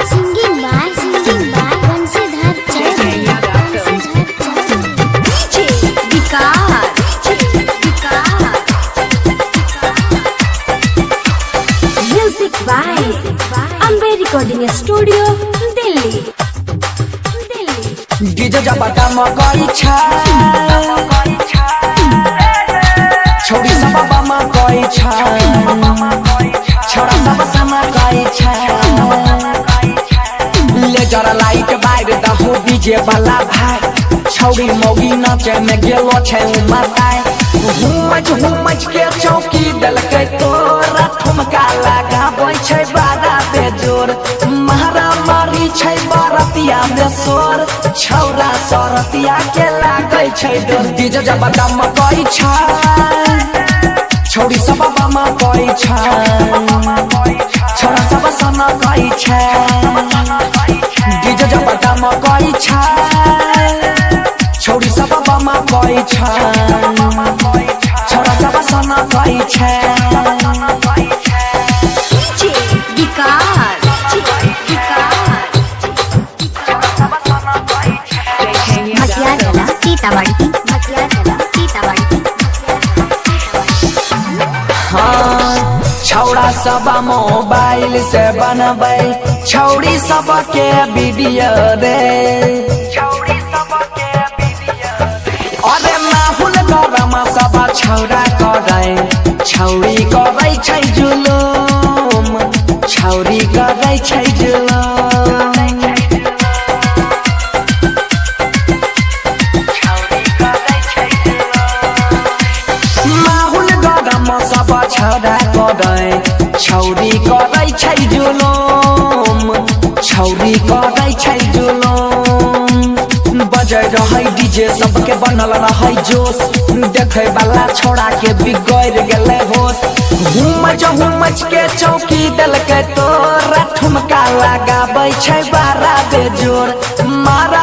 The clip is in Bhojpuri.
Singing by Vansidhar Chaudhary. DJ Vikas. Music by Ambe Recording Studio, Delhi. DJ जबटा मकई छा छोड़ी सब बाबा मकई छा छोड़ा सब समा कई छा ले जरा लाइट बाहर दहो डीजे वाला भाई छोड़ी मोगी नाचे में गेलो छे उमताई हुमच के चौकी दलकै तोरा ठुमका लगाबै छै बारा बेजोर मारा मारी छै बरतिया में सोर छौरा सरतिया के लागै छै डोर डीजे जबटा मकई छा छोड़ी सब बाबा मकई छा छोरा सब सना कई छा डीजे जबटा मकई छा छोड़ी सब बाबा मकई छा छोरा सब सना कई छा DJ Vikas. Matyarkala, Sitamarhi. छौड़ा सब मोबाइल से बनबै छौड़ी सब के वीडियो रे अरे माहौल गरम सब छौड़ा करे छौड़ी करै छै जुलुम छौड़ी करै छै जुलुम माहौल गरम सब छौड़ा करे छौड़ी करै छै जुलुम छौड़ी करै छै जुलुम बजै रहै डीजे सबके बनल रहै जोश देखै वाला छोड़ा के बिगड़ गेलै होश हुमच के चौकी देलकै तोरा ठुमका लगाबै छै बारा बेजोर मारा